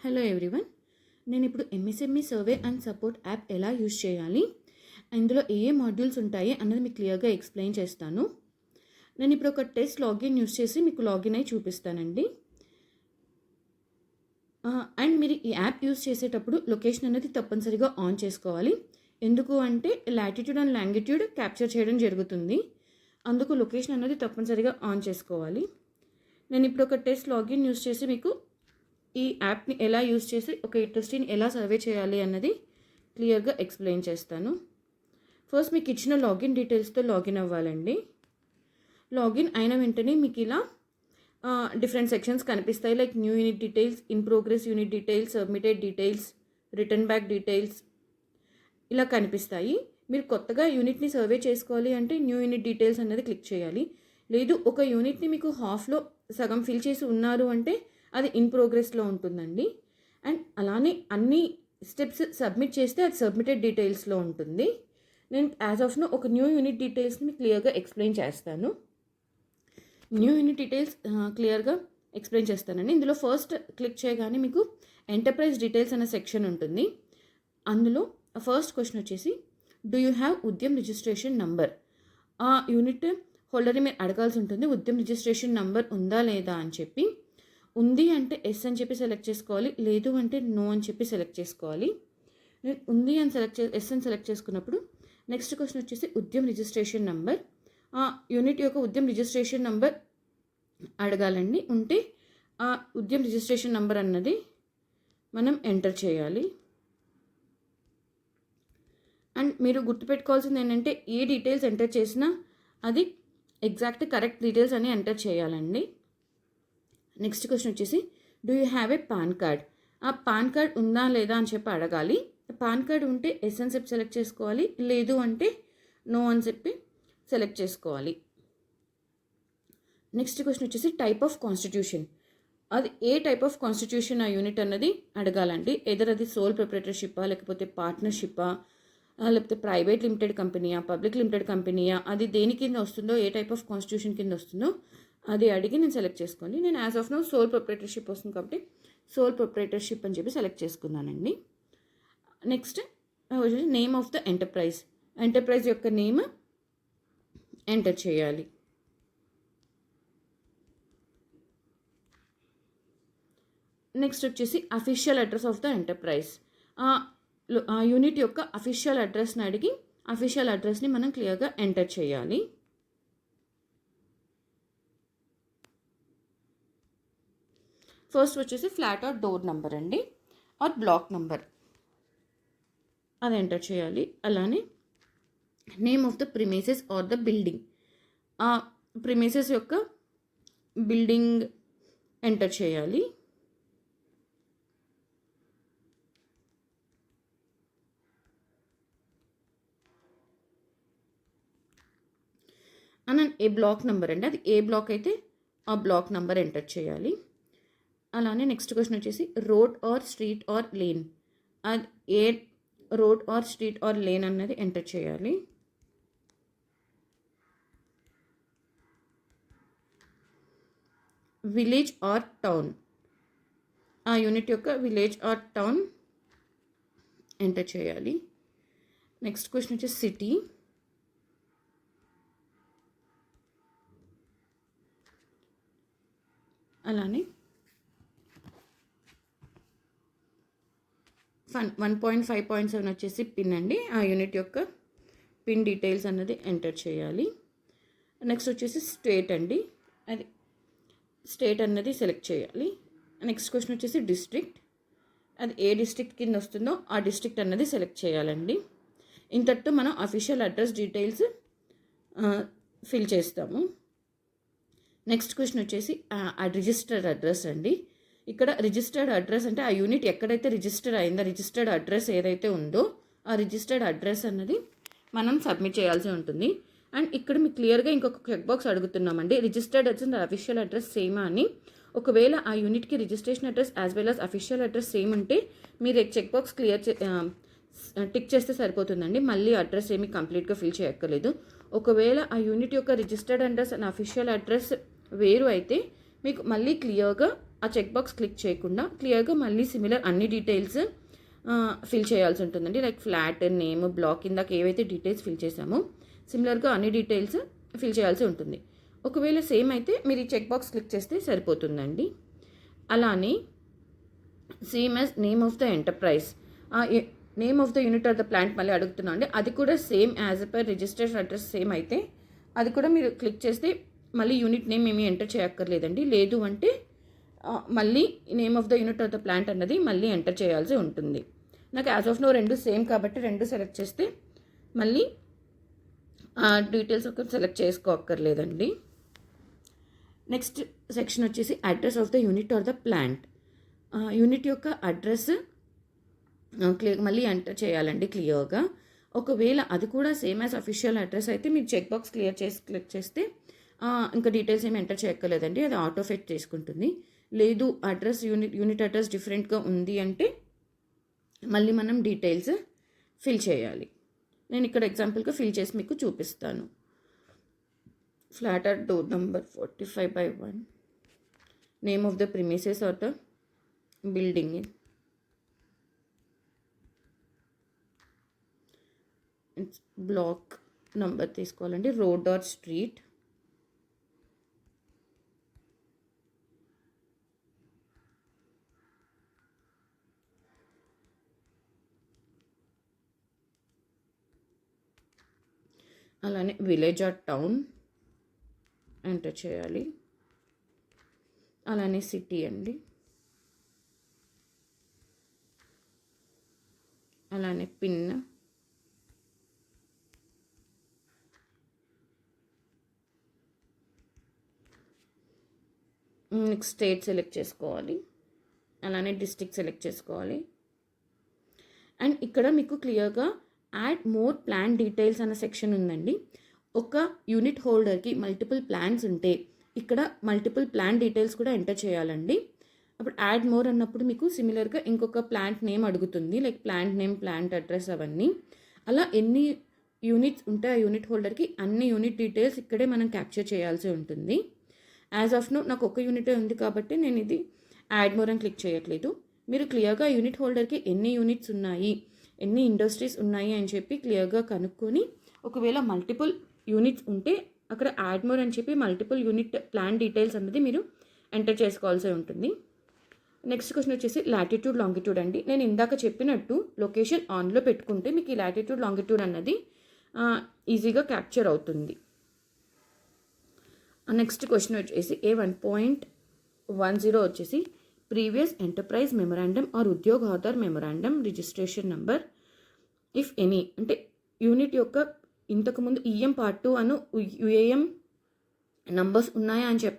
Hello everyone, నేను ఇప్పుడు MSME survey and support app ఎలా యూజ్ చేయాలి, ఇందులో ఏ మాడ్యూల్స్ ఉంటాయి అన్నది మీకు క్లియర్గా ఎక్స్ప్లెయిన్ చేస్తాను. నేను ఇప్పుడు ఒక టెస్ట్ లాగిన్ యూజ్ చేసి మీకు లాగిన్ అయి చూపిస్తానండి. అండ్ మీరు ఈ యాప్ యూజ్ చేసేటప్పుడు లొకేషన్ అనేది తప్పనిసరిగా ఆన్ చేసుకోవాలి. ఎందుకు అంటే లాటిట్యూడ్ అండ్ లాంగిట్యూడ్ క్యాప్చర్ చేయడం జరుగుతుంది. అందుకు లొకేషన్ అనేది తప్పనిసరిగా ఆన్ చేసుకోవాలి. నేను ఇప్పుడు ఒక టెస్ట్ లాగిన్ యూజ్ చేసి మీకు ఈ యాప్ని ఎలా యూజ్ చేసి ఒక ఇండస్ట్రీని ఎలా సర్వే చేయాలి అన్నది క్లియర్గా ఎక్స్ప్లెయిన్ చేస్తాను. ఫస్ట్ మీకు ఇచ్చిన లాగిన్ డీటెయిల్స్తో లాగిన్ అవ్వాలండి. లాగిన్ అయిన వెంటనే మీకు ఇలా డిఫరెంట్ సెక్షన్స్ కనిపిస్తాయి. Like new unit details, in progress unit details, submitted details, return back details ఇలా కనిపిస్తాయి. మీరు కొత్తగా యూనిట్ని సర్వే చేసుకోవాలి అంటే న్యూ యూనిట్ డీటెయిల్స్ అన్నది క్లిక్ చేయాలి. లేదు ఒక యూనిట్ని మీకు హాఫ్లో సగం ఫిల్ చేసి ఉన్నారు అంటే అది ఇన్ ప్రోగ్రెస్లో ఉంటుందండి. అండ్ అలానే అన్ని స్టెప్స్ సబ్మిట్ చేస్తే అది సబ్మిటెడ్ డీటెయిల్స్లో ఉంటుంది. నేను యాజ్ ఆఫ్ నో ఒక న్యూ యూనిట్ డీటెయిల్స్ని క్లియర్గా ఎక్స్ప్లెయిన్ చేస్తాను. న్యూ యూనిట్ డీటెయిల్స్ క్లియర్గా ఎక్స్ప్లెయిన్ చేస్తానండి. ఇందులో ఫస్ట్ క్లిక్ చేయగానే మీకు ఎంటర్ప్రైజ్ డీటెయిల్స్ అనే సెక్షన్ ఉంటుంది. అందులో ఫస్ట్ క్వశ్చన్ వచ్చేసి do you have Udyam registration number. ఆ యూనిట్ హోల్డర్ని మీరు అడగాల్సి ఉంటుంది, ఉద్యమ్ రిజిస్ట్రేషన్ నంబర్ ఉందా లేదా అని చెప్పి. ఉంది అంటే ఎస్ అని చెప్పి సెలెక్ట్ చేసుకోవాలి, లేదు అంటే నో అని చెప్పి సెలెక్ట్ చేసుకోవాలి. నేను ఉంది అని ఎస్ అని సెలెక్ట్ చేసుకున్నప్పుడు నెక్స్ట్ క్వశ్చన్ వచ్చేసి ఉద్యమ్ రిజిస్ట్రేషన్ నంబర్. ఆ యూనిట్ యొక్క ఉద్యమ్ రిజిస్ట్రేషన్ నంబర్ అడగాలండి. ఉంటే ఆ ఉద్యమ్ రిజిస్ట్రేషన్ నంబర్ అన్నది మనం ఎంటర్ చేయాలి. అండ్ మీరు గుర్తుపెట్టుకోవాల్సింది ఏంటంటే ఏ డీటెయిల్స్ ఎంటర్ చేసినా అది ఎగ్జాక్ట్ కరెక్ట్ డీటెయిల్స్ అని ఎంటర్ చేయాలండి. నెక్స్ట్ క్వశ్చన్ వచ్చేసి do you have a pan card. ఆ పాన్ కార్డ్ ఉందా లేదా అని చెప్పి అడగాలి. పాన్ కార్డ్ ఉంటే ఎస్ అని చెప్పి సెలెక్ట్ చేసుకోవాలి, లేదు అంటే నో అని చెప్పి సెలెక్ట్ చేసుకోవాలి. నెక్స్ట్ క్వశ్చన్ వచ్చేసి టైప్ ఆఫ్ కాన్స్టిట్యూషన్. అది ఏ టైప్ ఆఫ్ కాన్స్టిట్యూషన్ ఆ యూనిట్ అన్నది అడగాలండి. ఎదర్ అది సోల్ ప్రొప్రైటర్షిప్పా, లేకపోతే పార్ట్నర్షిప్పా, లేకపోతే ప్రైవేట్ లిమిటెడ్ కంపెనీయా, పబ్లిక్ లిమిటెడ్ కంపెనీయా, అది దేని కింద వస్తుందో, ఏ టైప్ ఆఫ్ కాన్స్టిట్యూషన్ కింద వస్తుందో అది అడిగి నేను సెలెక్ట్ చేసుకోండి. నేను as of now sole proprietorship వస్తుంది కాబట్టి సోల్ ప్రొప్రైటర్షిప్ అని చెప్పి సెలెక్ట్ చేసుకున్నానండి. Next name of the enterprise. Enterprise యొక్క నేమ్ ఎంటర్ చేయాలి. నెక్స్ట్ వచ్చేసి official address of the enterprise. ఆ యూనిట్ యొక్క అఫీషియల్ అడ్రస్ని అడిగి అఫీషియల్ అడ్రస్ని మనం క్లియర్గా ఎంటర్ చేయాలి. ఫస్ట్ వచ్చేసి ఫ్లాట్ ఆర్ డోర్ నెంబర్ అండి, ఆర్ బ్లాక్ నెంబర్ అది ఎంటర్ చేయాలి. అలానే name of the premises or the building. ఆ ప్రిమైసెస్ యొక్క బిల్డింగ్ ఎంటర్ చేయాలి. అని ఏ బ్లాక్ నెంబర్ అండి, అది ఏ బ్లాక్ అయితే ఆ బ్లాక్ నెంబర్ ఎంటర్ చేయాలి. అలానే నెక్స్ట్ క్వశ్చన్ వచ్చేసి road or street or lane. అది ఏ road or street or lane అన్నది ఎంటర్ చేయాలి. Village or town. ఆ యూనిట్ యొక్క విలేజ్ ఆర్ టౌన్ ఎంటర్ చేయాలి. నెక్స్ట్ క్వశ్చన్ వచ్చేసి సిటీ. అలానే 1.5.7 వచ్చేసి పిన్ అండి, ఆ యూనిట్ యొక్క పిన్ డీటెయిల్స్ అన్నది ఎంటర్ చేయాలి. నెక్స్ట్ వచ్చేసి స్టేట్ అండి, అది స్టేట్ అన్నది సెలెక్ట్ చేయాలి. నెక్స్ట్ క్వశ్చన్ వచ్చేసి డిస్ట్రిక్ట్. అది ఏ డిస్ట్రిక్ట్ కింద వస్తుందో ఆ డిస్ట్రిక్ట్ అన్నది సెలెక్ట్ చేయాలండి. ఇంతటితో మనం అఫీషియల్ అడ్రస్ డీటెయిల్స్ ఫిల్ చేస్తాము. నెక్స్ట్ క్వశ్చన్ వచ్చేసి రిజిస్టర్డ్ అడ్రస్ అండి. ఇక్కడ రిజిస్టర్డ్ అడ్రస్ అంటే ఆ యూనిట్ ఎక్కడైతే రిజిస్టర్ అయిందో రిజిస్టర్డ్ అడ్రస్ ఏదైతే ఉందో ఆ రిజిస్టర్డ్ అడ్రస్ అన్నది మనం సబ్మిట్ చేయాల్సి ఉంటుంది. అండ్ ఇక్కడ మీకు క్లియర్గా ఇంకొక చెక్ బాక్స్ అడుగుతున్నామండి, registered address and official address సేమా అని. ఒకవేళ ఆ యూనిట్కి registration address as well as official address same ఉంటే మీరు చెక్ బాక్స్ టిక్ చేస్తే సరిపోతుందండి. మళ్ళీ అడ్రస్ ఏమి కంప్లీట్గా ఫిల్ చేయక్కర్లేదు. ఒకవేళ ఆ యూనిట్ యొక్క registered address and official address వేరు అయితే మీకు మళ్ళీ క్లియర్గా ఆ చెక్ బాక్స్ క్లిక్ చేయకుండా క్లియర్గా మళ్ళీ సిమిలర్ అన్ని డీటెయిల్స్ ఫిల్ చేయాల్సి ఉంటుందండి. లైక్ ఫ్లాట్, నేమ్, బ్లాక్, ఇందాక ఏవైతే డీటెయిల్స్ ఫిల్ చేసామో సిమిలర్గా అన్ని డీటెయిల్స్ ఫిల్ చేయాల్సి ఉంటుంది. ఒకవేళ సేమ్ అయితే మీరు ఈ చెక్ బాక్స్ క్లిక్ చేస్తే సరిపోతుందండి. అలానే same as name of the enterprise, name of the unit or the plant మళ్ళీ అడుగుతున్నా అండి. అది కూడా same as per registration address same అయితే అది కూడా మీరు క్లిక్ చేస్తే మళ్ళీ యూనిట్ నేమ్ ఏమీ ఎంటర్ చేయక్కర్లేదండి. లేదు అంటే మళ్ళీ name of the unit of the plant అన్నది మళ్ళీ ఎంటర్ చేయాల్సి ఉంటుంది. నాకు యాజ్ ఆఫ్ నో రెండు సేమ్ కాబట్టి రెండు సెలెక్ట్ చేస్తే మళ్ళీ డీటెయిల్స్ ఒక సెలెక్ట్ చేసుకోక్కర్లేదండి. నెక్స్ట్ సెక్షన్ వచ్చేసి address of the unit or the plant. Unit యొక్క అడ్రస్ మళ్ళీ ఎంటర్ చేయాలండి క్లియర్గా. ఒకవేళ అది కూడా సేమ్ యాజ్ అఫీషియల్ అడ్రస్ అయితే మీరు చెక్ బాక్స్ క్లిక్ చేస్తే ఇంకా డీటెయిల్స్ ఏమి ఎంటర్ చేయక్కర్లేదండి, అది ఆటో ఫిట్ చేసుకుంటుంది. లేదు అడ్రస్ యూనిట్ అడ్రస్ డిఫరెంట్గా ఉంది అంటే మళ్ళీ మనం డీటెయిల్స్ ఫిల్ చేయాలి. నేను ఇక్కడ ఎగ్జాంపుల్గా ఫిల్ చేసి మీకు చూపిస్తాను. Flat at door number 45/1, name of the premises or the building, block number తీసుకోవాలండి, రోడ్ ఆర్ స్ట్రీట్, అలానే విలేజ్ ఆర్ టౌన్ ఎంటర్ చేయాలి. అలానే సిటీ అండి, అలానే పిన్, నెక్స్ట్ స్టేట్ సెలెక్ట్ చేసుకోవాలి, అలానే డిస్ట్రిక్ట్ సెలెక్ట్ చేసుకోవాలి. అండ్ ఇక్కడ మీకు క్లియర్గా యాడ్ మోర్ ప్లాన్ డీటెయిల్స్ అన్న సెక్షన్ ఉందండి. ఒక యూనిట్ హోల్డర్కి మల్టిపుల్ ప్లాన్స్ ఉంటే ఇక్కడ మల్టిపుల్ ప్లాన్ డీటెయిల్స్ కూడా ఎంటర్ చేయాలండి. అప్పుడు యాడ్ మోర్ అన్నప్పుడు మీకు సిమిలర్గా ఇంకొక ప్లాంట్ నేమ్ అడుగుతుంది, like plant name, plant address అవన్నీ. అలా ఎన్ని యూనిట్స్ ఉంటే ఆ యూనిట్ హోల్డర్కి అన్ని యూనిట్ డీటెయిల్స్ ఇక్కడే మనం క్యాప్చర్ చేయాల్సి ఉంటుంది. యాజ్ ఆఫ్ నో నాకు ఒక యూనిటే ఉంది కాబట్టి నేను ఇది యాడ్ మోర్ అని క్లిక్ చేయట్లేదు. మీరు క్లియర్గా యూనిట్ హోల్డర్కి ఎన్ని యూనిట్స్ ఉన్నాయి, ఎన్ని ఇండస్ట్రీస్ ఉన్నాయి అని చెప్పి క్లియర్గా కనుక్కొని ఒకవేళ మల్టిపుల్ యూనిట్స్ ఉంటే అక్కడ యాడ్ మోర్ అని చెప్పి మల్టిపుల్ యూనిట్ ప్లాన్ డీటెయిల్స్ అన్నది మీరు ఎంటర్ చేసుకోవాల్సి ఉంటుంది. నెక్స్ట్ క్వశ్చన్ వచ్చేసి లాటిట్యూడ్ లాంగిట్యూడ్ అండి. నేను ఇందాక చెప్పినట్టు లొకేషన్ ఆన్లో పెట్టుకుంటే మీకు ఈ లాటిట్యూడ్ లాంగిట్యూడ్ అన్నది ఈజీగా క్యాప్చర్ అవుతుంది. నెక్స్ట్ క్వశ్చన్ వచ్చేసి A1.10 వచ్చేసి previous enterprise memorandum or Udyog Aadhaar memorandum registration number if any, అంటే యూనిట్ యొక్క ఇంతకుముందు ఈఎం పార్ట్ 2 అను యుఏఎం నంబర్స్ ఉన్నాయా అని చెప్పారు.